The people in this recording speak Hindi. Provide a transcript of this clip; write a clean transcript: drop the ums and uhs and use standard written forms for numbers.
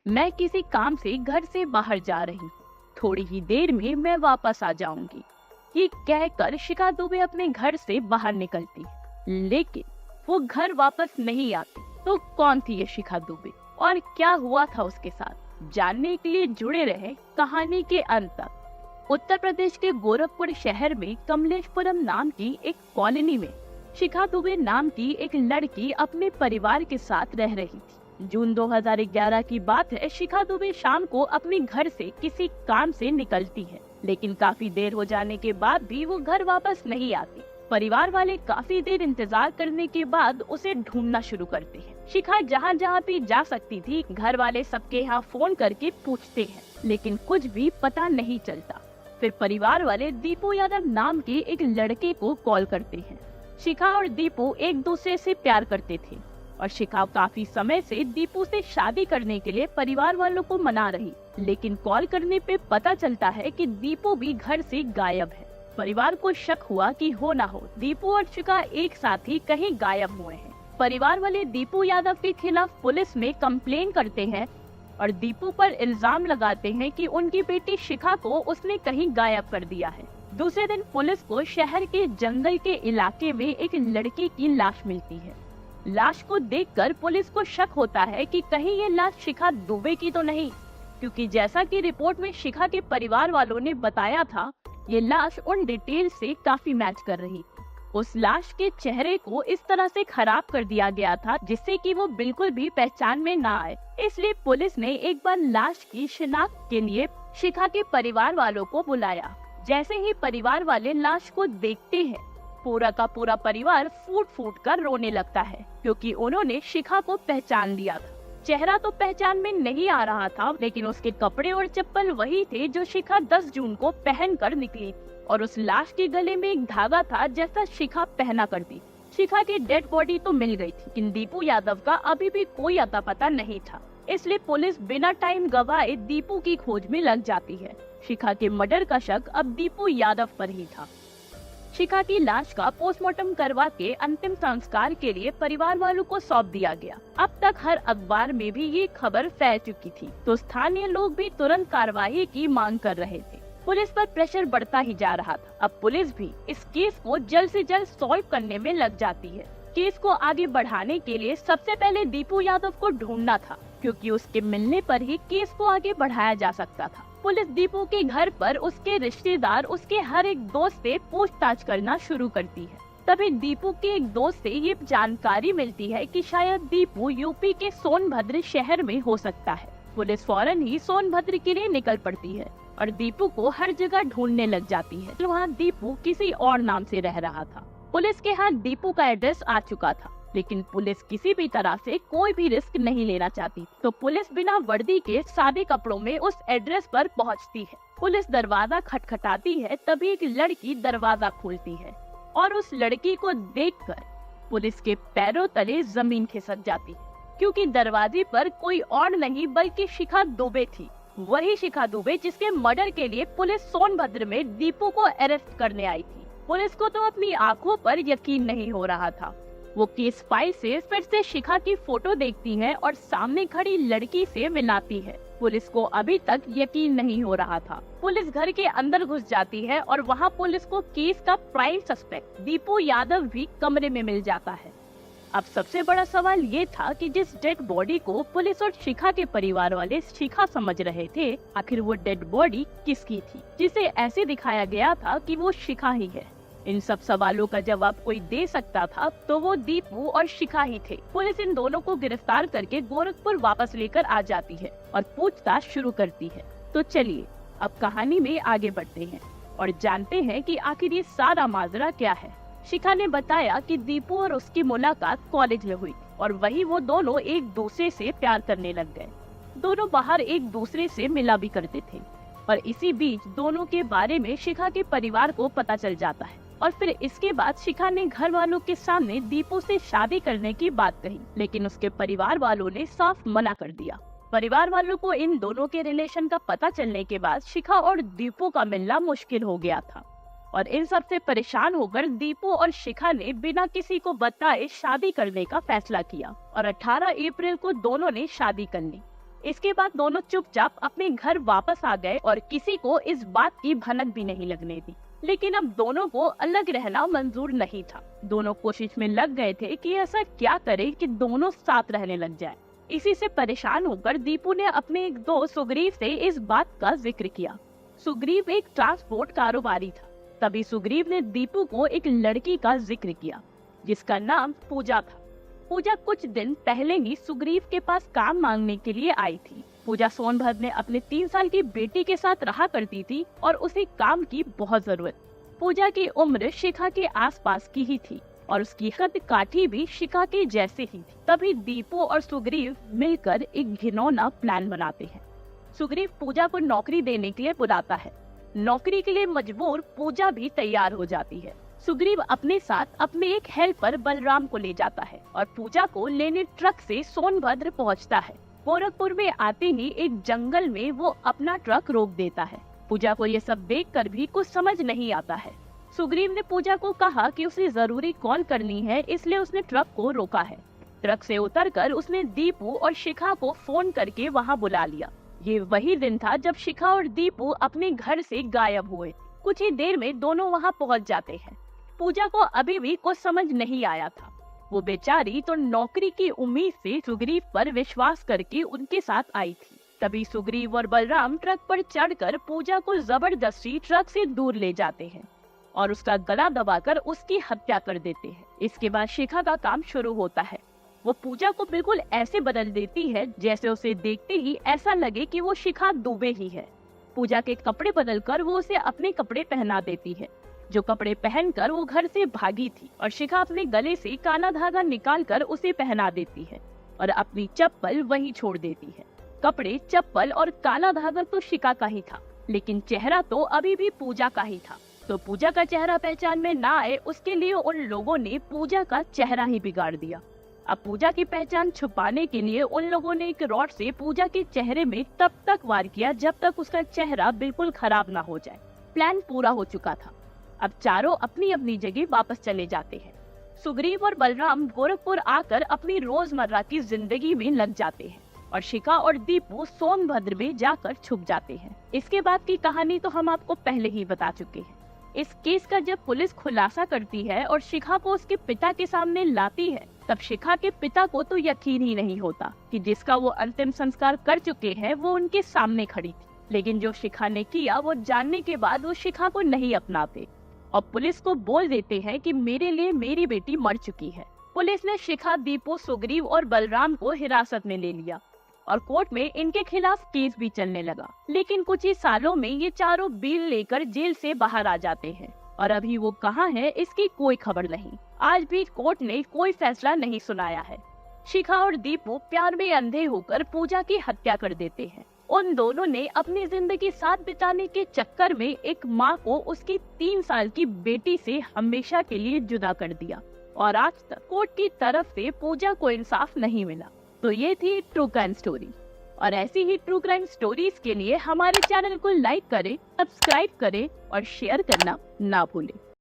मैं किसी काम से घर से बाहर जा रही हूँ। थोड़ी ही देर में मैं वापस आ जाऊंगी। ये कहकर शिखा दुबे अपने घर से बाहर निकलती है, लेकिन वो घर वापस नहीं आती। तो कौन थी ये शिखा दुबे और क्या हुआ था उसके साथ? जानने के लिए जुड़े रहे कहानी के अंत तक। उत्तर प्रदेश के गोरखपुर शहर में कमलेशपुरम नाम की एक कॉलोनी में शिखा दुबे नाम की एक लड़की अपने परिवार के साथ रह रही थी। जून 2011 की बात है। शिखा दुबे शाम को अपने घर से किसी काम से निकलती है, लेकिन काफी देर हो जाने के बाद भी वो घर वापस नहीं आती। परिवार वाले काफी देर इंतजार करने के बाद उसे ढूंढना शुरू करते हैं। शिखा जहाँ जहाँ भी जा सकती थी, घर वाले सबके यहाँ फोन करके पूछते हैं, लेकिन कुछ भी पता नहीं चलता। फिर परिवार वाले दीपू यादव नाम के एक लड़के को कॉल करते हैं। शिखा और दीपू एक दूसरे से प्यार करते थे और शिखा काफी समय से दीपू से शादी करने के लिए परिवार वालों को मना रही, लेकिन कॉल करने पे पता चलता है कि दीपू भी घर से गायब है। परिवार को शक हुआ कि हो ना हो दीपू और शिखा एक साथ ही कहीं गायब हुए हैं। परिवार वाले दीपू यादव के खिलाफ पुलिस में कंप्लेन करते हैं और दीपू पर इल्जाम लगाते हैं कि उनकी बेटी शिखा को उसने कहीं गायब कर दिया है। दूसरे दिन पुलिस को शहर के जंगल के इलाके में एक लड़की की लाश मिलती है। लाश को देखकर पुलिस को शक होता है कि कहीं ये लाश शिखा दुबे की तो नहीं, क्योंकि जैसा कि रिपोर्ट में शिखा के परिवार वालों ने बताया था, ये लाश उन डिटेल से काफी मैच कर रही थी। उस लाश के चेहरे को इस तरह से खराब कर दिया गया था जिससे कि वो बिल्कुल भी पहचान में ना आए। इसलिए पुलिस ने एक बार लाश की शिनाख्त के लिए शिखा के परिवार वालों को बुलाया। जैसे ही परिवार वाले लाश को देखते हैं, पूरा का पूरा परिवार फूट फूट कर रोने लगता है, क्योंकि उन्होंने शिखा को पहचान लिया था। चेहरा तो पहचान में नहीं आ रहा था, लेकिन उसके कपड़े और चप्पल वही थे जो शिखा 10 जून को पहन कर निकली थी, और उस लाश के गले में एक धागा था जैसा शिखा पहना करती। शिखा की डेड बॉडी तो मिल गई थी, लेकिन दीपू यादव का अभी भी कोई अता पता नहीं था। इसलिए पुलिस बिना टाइम गवाए दीपू की खोज में लग जाती है। शिखा के मर्डर का शक अब दीपू यादव पर ही था। शिखा की लाश का पोस्टमार्टम करवा के अंतिम संस्कार के लिए परिवार वालों को सौंप दिया गया। अब तक हर अखबार में भी ये खबर फैल चुकी थी, तो स्थानीय लोग भी तुरंत कार्रवाई की मांग कर रहे थे। पुलिस पर प्रेशर बढ़ता ही जा रहा था। अब पुलिस भी इस केस को जल्द से जल्द सॉल्व करने में लग जाती है। केस को आगे बढ़ाने के लिए सबसे पहले दीपू यादव को ढूंढना था, क्योंकि उसके मिलने पर ही केस को आगे बढ़ाया जा सकता था। पुलिस दीपू के घर पर उसके रिश्तेदार, उसके हर एक दोस्त से पूछताछ करना शुरू करती है। तभी दीपू के एक दोस्त से ये जानकारी मिलती है कि शायद दीपू यूपी के सोनभद्र शहर में हो सकता है। पुलिस फौरन ही सोनभद्र के लिए निकल पड़ती है और दीपू को हर जगह ढूंढने लग जाती है। वहाँ दीपू किसी और नाम से रह रहा था। पुलिस के हाथ दीपू का एड्रेस आ चुका था, लेकिन पुलिस किसी भी तरह से कोई भी रिस्क नहीं लेना चाहती, तो पुलिस बिना वर्दी के सादे कपड़ों में उस एड्रेस पर पहुंचती है। पुलिस दरवाजा खटखटाती है, तभी एक लड़की दरवाजा खोलती है और उस लड़की को देखकर पुलिस के पैरों तले जमीन खिसक जाती है, क्योंकि दरवाजे पर कोई और नहीं बल्कि शिखा दुबे थी। वही शिखा दुबे जिसके मर्डर के लिए पुलिस सोनभद्र में दीपू को अरेस्ट करने आई थी। पुलिस को तो अपनी आंखों पर यकीन नहीं हो रहा था। वो केस फाइल से फिर से शिखा की फोटो देखती है और सामने खड़ी लड़की से मिलाती है। पुलिस को अभी तक यकीन नहीं हो रहा था। पुलिस घर के अंदर घुस जाती है और वहाँ पुलिस को केस का प्राइम सस्पेक्ट दीपू यादव भी कमरे में मिल जाता है। अब सबसे बड़ा सवाल ये था कि जिस डेड बॉडी को पुलिस और शिखा के परिवार वाले शिखा समझ रहे थे, आखिर वो डेड बॉडी किसकी थी, जिसे ऐसे दिखाया गया था कि वो शिखा ही है। इन सब सवालों का जवाब कोई दे सकता था तो वो दीपू और शिखा ही थे। पुलिस इन दोनों को गिरफ्तार करके गोरखपुर वापस लेकर आ जाती है और पूछताछ शुरू करती है। तो चलिए अब कहानी में आगे बढ़ते हैं और जानते हैं कि आखिर ये सारा माजरा क्या है। शिखा ने बताया कि दीपू और उसकी मुलाकात कॉलेज में हुई और वही वो दोनों एक दूसरे से प्यार करने लग गए। दोनों बाहर एक दूसरे से मिला भी करते थे और इसी बीच दोनों के बारे में शिखा के परिवार को पता चल जाता है और फिर इसके बाद शिखा ने घर वालों के सामने दीपू से शादी करने की बात कही, लेकिन उसके परिवार वालों ने साफ मना कर दिया। परिवार वालों को इन दोनों के रिलेशन का पता चलने के बाद शिखा और दीपू का मिलना मुश्किल हो गया था और इन सब से परेशान होकर दीपू और शिखा ने बिना किसी को बताए शादी करने का फैसला किया और 18 अप्रैल को दोनों ने शादी कर ली। इसके बाद दोनों चुपचाप अपने घर वापस आ गए और किसी को इस बात की भनक भी नहीं लगने दी। लेकिन अब दोनों को अलग रहना मंजूर नहीं था। दोनों कोशिश में लग गए थे कि ऐसा क्या करें कि दोनों साथ रहने लग जाएं। इसी से परेशान होकर दीपू ने अपने एक दोस्त सुग्रीव से इस बात का जिक्र किया। सुग्रीव एक ट्रांसपोर्ट कारोबारी था। तभी सुग्रीव ने दीपू को एक लड़की का जिक्र किया जिसका नाम पूजा था। पूजा कुछ दिन पहले ही सुग्रीव के पास काम मांगने के लिए आई थी। पूजा सोनभद्र में अपने 3 साल की बेटी के साथ रहा करती थी और उसे काम की बहुत जरूरत। पूजा की उम्र शिखा के आसपास की ही थी और उसकी कद काठी भी शिखा के जैसे ही थी। तभी दीपू और सुग्रीव मिलकर एक घिनौना प्लान बनाते हैं। सुग्रीव पूजा को नौकरी देने के लिए बुलाता है। नौकरी के लिए मजबूर पूजा भी तैयार हो जाती है। सुग्रीव अपने साथ अपने एक हेल्पर बलराम को ले जाता है और पूजा को लेने ट्रक से सोनभद्र पहुंचता है। गोरखपुर में आते ही एक जंगल में वो अपना ट्रक रोक देता है। पूजा को ये सब देखकर भी कुछ समझ नहीं आता है। सुग्रीव ने पूजा को कहा कि उसे जरूरी कॉल करनी है, इसलिए उसने ट्रक को रोका है। ट्रक से उतरकर उसने दीपू और शिखा को फोन करके वहाँ बुला लिया। ये वही दिन था जब शिखा और दीपू अपने घर से गायब हुए। कुछ ही देर में दोनों वहाँ पहुँच जाते हैं। पूजा को अभी भी कुछ समझ नहीं आया था। वो बेचारी तो नौकरी की उम्मीद से सुग्रीव पर विश्वास करके उनके साथ आई थी। तभी सुग्रीव और बलराम ट्रक पर चढ़कर पूजा को जबरदस्ती ट्रक से दूर ले जाते हैं और उसका गला दबाकर उसकी हत्या कर देते हैं। इसके बाद शिखा का काम शुरू होता है। वो पूजा को बिल्कुल ऐसे बदल देती है जैसे उसे देखते ही ऐसा लगे कि वो शिखा दुबे ही है। पूजा के कपड़े बदलकर वो उसे अपने कपड़े पहना देती है, जो कपड़े पहनकर वो घर से भागी थी, और शिखा अपने गले से काला धागा निकालकर उसे पहना देती है और अपनी चप्पल वहीं छोड़ देती है। कपड़े, चप्पल और काला धागा तो शिखा का ही था, लेकिन चेहरा तो अभी भी पूजा का ही था। तो पूजा का चेहरा पहचान में ना आए उसके लिए उन लोगों ने पूजा का चेहरा ही बिगाड़ दिया। अब पूजा की पहचान छुपाने के लिए उन लोगों ने एक रॉड से पूजा के चेहरे में तब तक वार किया जब तक उसका चेहरा बिल्कुल खराब ना हो जाए। प्लान पूरा हो चुका था। अब चारों अपनी अपनी जगह वापस चले जाते हैं। सुग्रीव और बलराम गोरखपुर आकर अपनी रोजमर्रा की जिंदगी में लग जाते हैं और शिखा और दीपू सोनभद्र में जाकर छुप जाते हैं। इसके बाद की कहानी तो हम आपको पहले ही बता चुके हैं। इस केस का जब पुलिस खुलासा करती है और शिखा को उसके पिता के सामने लाती है, तब शिखा के पिता को तो यकीन ही नहीं होता कि जिसका वो अंतिम संस्कार कर चुके हैं वो उनके सामने खड़ी थी। लेकिन जो शिखा ने किया वो जानने के बाद वो शिखा को नहीं अपनाते और पुलिस को बोल देते हैं कि मेरे लिए मेरी बेटी मर चुकी है। पुलिस ने शिखा, दीपू, सुग्रीव और बलराम को हिरासत में ले लिया और कोर्ट में इनके खिलाफ केस भी चलने लगा। लेकिन कुछ ही सालों में ये चारों बेल लेकर जेल से बाहर आ जाते हैं और अभी वो कहाँ हैं इसकी कोई खबर नहीं। आज भी कोर्ट ने कोई फैसला नहीं सुनाया है। शिखा और दीपू प्यार में अंधे होकर पूजा की हत्या कर देते हैं। उन दोनों ने अपनी जिंदगी साथ बिताने के चक्कर में एक माँ को उसकी 3 साल की बेटी से हमेशा के लिए जुदा कर दिया और आज तक कोर्ट की तरफ से पूजा को इंसाफ नहीं मिला। तो ये थी ट्रू क्राइम स्टोरी और ऐसी ही ट्रू क्राइम स्टोरीज के लिए हमारे चैनल को लाइक करें, सब्सक्राइब करें और शेयर करना ना भूलें।